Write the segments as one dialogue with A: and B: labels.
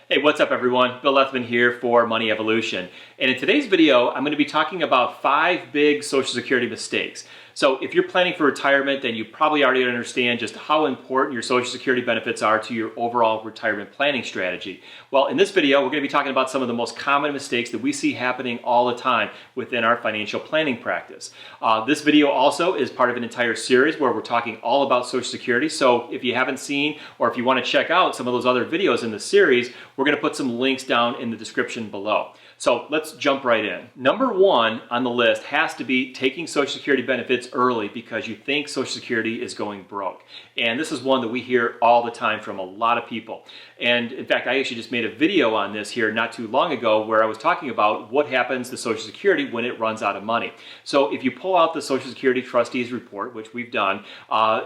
A: Hey, what's up everyone? Bill Lethman here for Money Evolution. And in today's video, I'm going to be talking about 5 big Social Security mistakes. So if you're planning for retirement, then you probably already understand just how important your Social Security benefits are to your overall retirement planning strategy. Well, in this video, we're going to be talking about some of the most common mistakes that we see happening all the time within our financial planning practice. This video also is part of an entire series where we're talking all about Social Security. So if you haven't seen, or if you want to check out some of those other videos in the series, we're going to put some links down in the description below. So let's jump right in. Number 1 on the list has to be taking Social Security benefits early because you think Social Security is going broke. And this is one that we hear all the time from a lot of people. And in fact, I actually just made a video on this here not too long ago where I was talking about what happens to Social Security when it runs out of money. So if you pull out the Social Security Trustees Report, which we've done,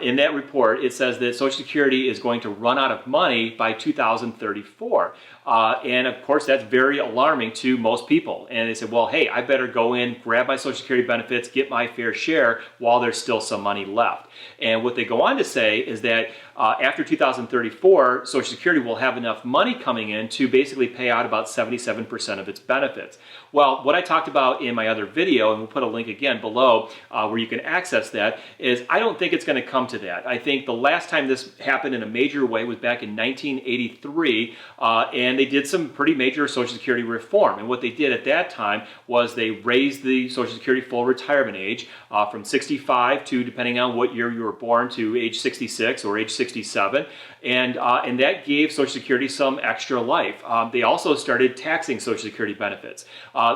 A: in that report it says that Social Security is going to run out of money by 2034. And of course that's very alarming to most people. And they said, well, hey, I better go in, grab my Social Security benefits, get my fair share while there's still some money left. And what they go on to say is that after 2034, Social Security will have enough money coming in to basically pay out about 77% of its benefits. Well, what I talked about in my other video, and we'll put a link again below where you can access that, is I don't think it's going to come to that. I think the last time this happened in a major way was back in 1983, and they did some pretty major Social Security reform. And what they did at that time was they raised the Social Security full retirement age from 65 to, depending on what year you were born, to age 66 or age 67. And that gave Social Security some extra life. They also started taxing Social Security benefits.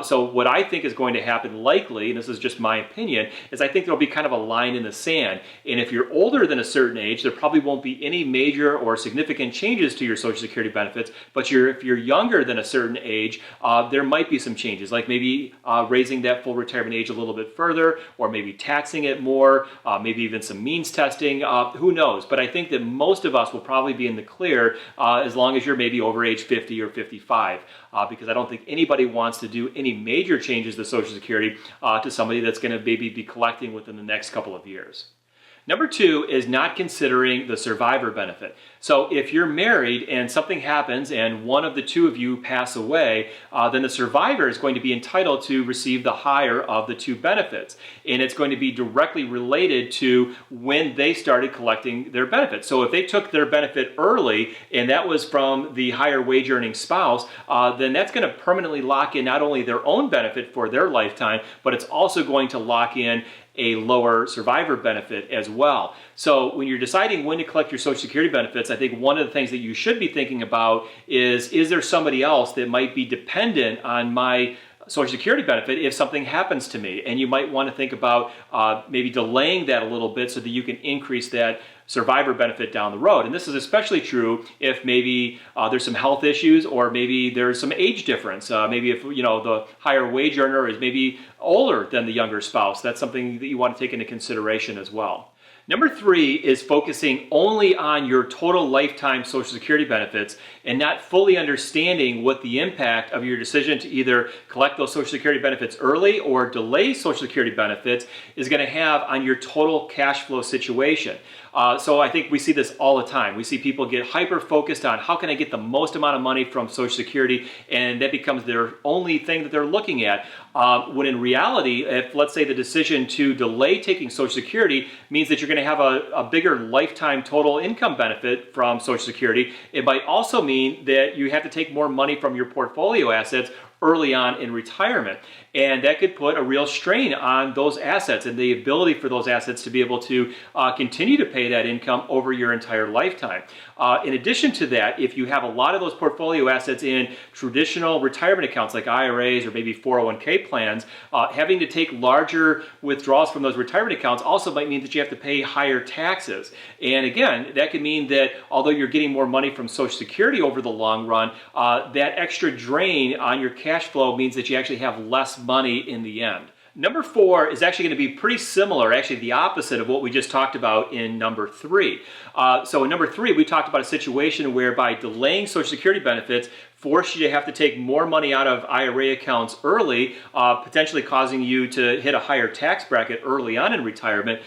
A: So what I think is going to happen likely, and this is just my opinion, is I think there'll be kind of a line in the sand. And if you're older than a certain age, there probably won't be any major or significant changes to your Social Security benefits. But if you're younger than a certain age, there might be some changes, like maybe raising that full retirement age a little bit further, or maybe taxing it more, maybe even some means testing, who knows. But I think that most of us will probably be in the clear as long as you're maybe over age 50 or 55, because I don't think anybody wants to do any major changes to Social Security to somebody that's going to maybe be collecting within the next couple of years. Number 2 is not considering the survivor benefit. So if you're married and something happens and one of the two of you pass away, then the survivor is going to be entitled to receive the higher of the two benefits. And it's going to be directly related to when they started collecting their benefits. So if they took their benefit early and that was from the higher wage earning spouse, then that's going to permanently lock in not only their own benefit for their lifetime, but it's also going to lock in a lower survivor benefit as well. So when you're deciding when to collect your Social Security benefits, I think one of the things that you should be thinking about is there somebody else that might be dependent on my Social Security benefit if something happens to me? And you might want to think about maybe delaying that a little bit so that you can increase that survivor benefit down the road. And this is especially true if maybe there's some health issues, or maybe there's some age difference. Maybe if the higher wage earner is maybe older than the younger spouse. That's something that you want to take into consideration as well. Number 3 is focusing only on your total lifetime Social Security benefits and not fully understanding what the impact of your decision to either collect those Social Security benefits early or delay Social Security benefits is going to have on your total cash flow situation. So I think we see this all the time. We see people get hyper-focused on how can I get the most amount of money from Social Security, and that becomes their only thing that they're looking at. When in reality, if let's say the decision to delay taking Social Security means that you're going to have a bigger lifetime total income benefit from Social Security, it might also mean that you have to take more money from your portfolio assets early on in retirement. And that could put a real strain on those assets and the ability for those assets to be able to continue to pay that income over your entire lifetime. In addition to that, if you have a lot of those portfolio assets in traditional retirement accounts like IRAs or maybe 401k plans, having to take larger withdrawals from those retirement accounts also might mean that you have to pay higher taxes. And again, that could mean that although you're getting more money from Social Security over the long run, that extra drain on your cash flow means that you actually have less money in the end. Number 4 is actually going to be pretty similar, actually the opposite of what we just talked about in number 3. So in number 3, we talked about a situation whereby delaying Social Security benefits force you to have to take more money out of IRA accounts early, potentially causing you to hit a higher tax bracket early on in retirement.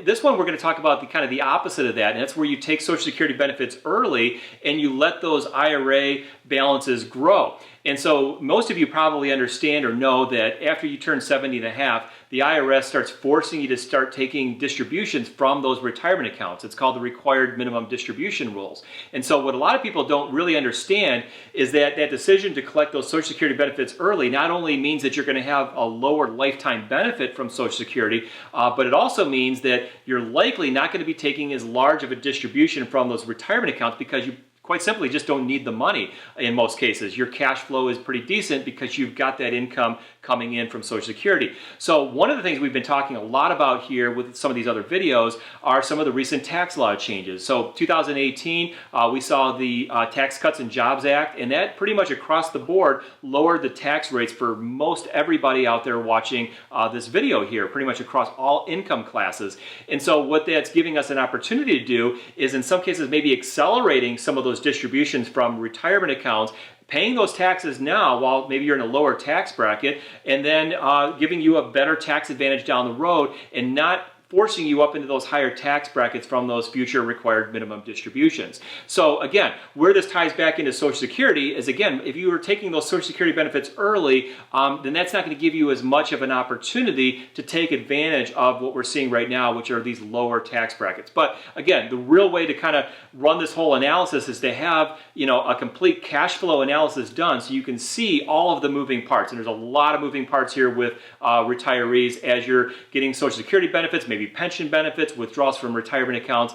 A: This one we're going to talk about kind of the opposite of that, and that's where you take Social Security benefits early and you let those IRA balances grow. And so most of you probably understand or know that after you turn 70 and a half, the IRS starts forcing you to start taking distributions from those retirement accounts. It's called the required minimum distribution rules. And so what a lot of people don't really understand is that that decision to collect those Social Security benefits early not only means that you're going to have a lower lifetime benefit from Social Security, but it also means that you're likely not going to be taking as large of a distribution from those retirement accounts because you quite simply just don't need the money in most cases. Your cash flow is pretty decent because you've got that income coming in from Social Security. So one of the things we've been talking a lot about here with some of these other videos are some of the recent tax law changes. So 2018, we saw the Tax Cuts and Jobs Act, and that pretty much across the board lowered the tax rates for most everybody out there watching this video here, pretty much across all income classes. And so what that's giving us an opportunity to do is in some cases maybe accelerating some of those distributions from retirement accounts, paying those taxes now while maybe you're in a lower tax bracket, and then giving you a better tax advantage down the road and not forcing you up into those higher tax brackets from those future required minimum distributions. So again, where this ties back into Social Security is, again, if you were taking those Social Security benefits early, then that's not going to give you as much of an opportunity to take advantage of what we're seeing right now, which are these lower tax brackets. But again, the real way to kind of run this whole analysis is to have, you know, a complete cash flow analysis done so you can see all of the moving parts. And there's a lot of moving parts here with retirees as you're getting Social Security benefits, maybe pension benefits, withdrawals from retirement accounts.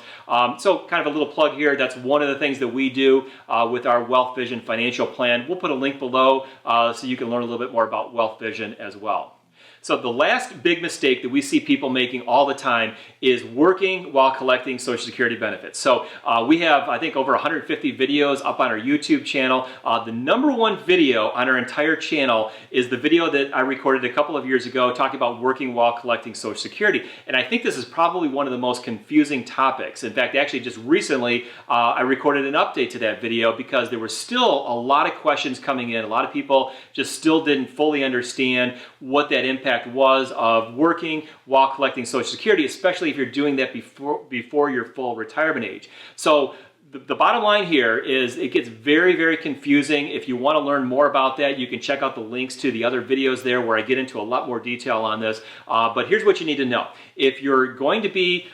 A: So kind of a little plug here. That's one of the things that we do with our Wealth Vision financial plan. We'll put a link below so you can learn a little bit more about Wealth Vision as well. So the last big mistake that we see people making all the time is working while collecting Social Security benefits. So we have, I think, over 150 videos up on our YouTube channel. The #1 video on our entire channel is the video that I recorded a couple of years ago talking about working while collecting Social Security. And I think this is probably one of the most confusing topics. In fact, actually just recently, I recorded an update to that video because there were still a lot of questions coming in. A lot of people just still didn't fully understand what that impact was of working while collecting Social Security, especially if you're doing that before your full retirement age. So the bottom line here is it gets very, very confusing. If you want to learn more about that, you can check out the links to the other videos there where I get into a lot more detail on this. But here's what you need to know. If you're going to be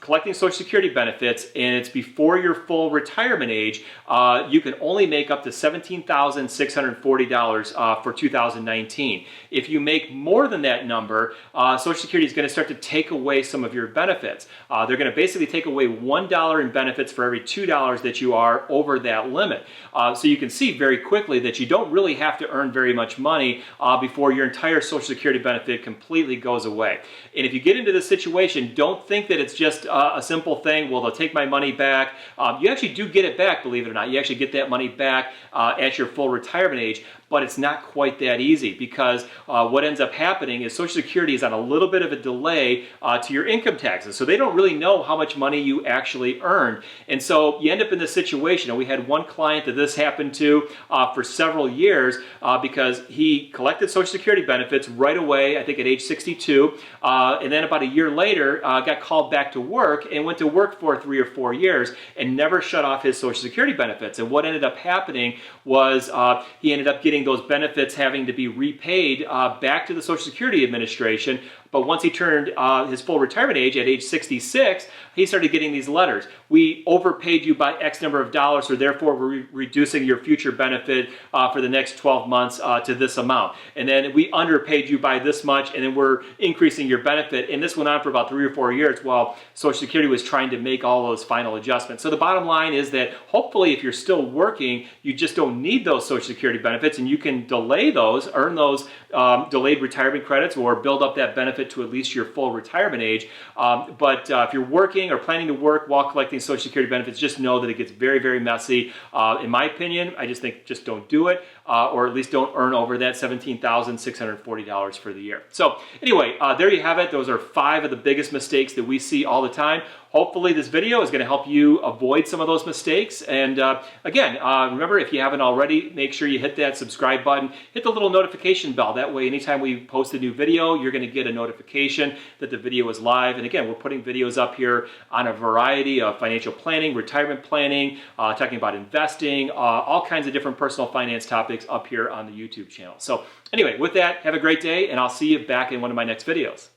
A: collecting Social Security benefits and it's before your full retirement age, you can only make up to $17,640 for 2019. If you make more than that number, Social Security is going to start to take away some of your benefits. They're going to basically take away $1 in benefits for every $2 that you are over that limit. So you can see very quickly that you don't really have to earn very much money before your entire Social Security benefit completely goes away. And if you get into this situation, don't think that it's just a simple thing, well, they'll take my money back. You actually do get it back, believe it or not. You actually get that money back at your full retirement age, but it's not quite that easy because what ends up happening is Social Security is on a little bit of a delay to your income taxes. So they don't really know how much money you actually earned. And so you end up in this situation. And we had one client that this happened to for several years because he collected Social Security benefits right away, I think at age 62. And then about a year later, got called back to work and went to work for 3 or 4 years and never shut off his Social Security benefits. And what ended up happening was he ended up getting those benefits having to be repaid back to the Social Security Administration. But once he turned his full retirement age at age 66, he started getting these letters. We overpaid you by X number of dollars, so therefore we're reducing your future benefit for the next 12 months to this amount. And then we underpaid you by this much, and then we're increasing your benefit. And this went on for about 3 or 4 years while Social Security was trying to make all those final adjustments. So the bottom line is that hopefully if you're still working, you just don't need those Social Security benefits, and you can delay those, earn those delayed retirement credits, or build up that benefit to at least your full retirement age. But if you're working or planning to work while collecting Social Security benefits, just know that it gets very, very messy. In my opinion, I just think just don't do it, or at least don't earn over that $17,640 for the year. So anyway, there you have it. Those are 5 of the biggest mistakes that we see all the time. hopefully this video is going to help you avoid some of those mistakes. And again, remember, if you haven't already, make sure you hit that subscribe button, hit the little notification bell. That way, anytime we post a new video, you're going to get a notification that the video is live. And again, we're putting videos up here on a variety of financial planning, retirement planning, talking about investing, all kinds of different personal finance topics up here on the YouTube channel. So anyway, with that, have a great day, and I'll see you back in one of my next videos.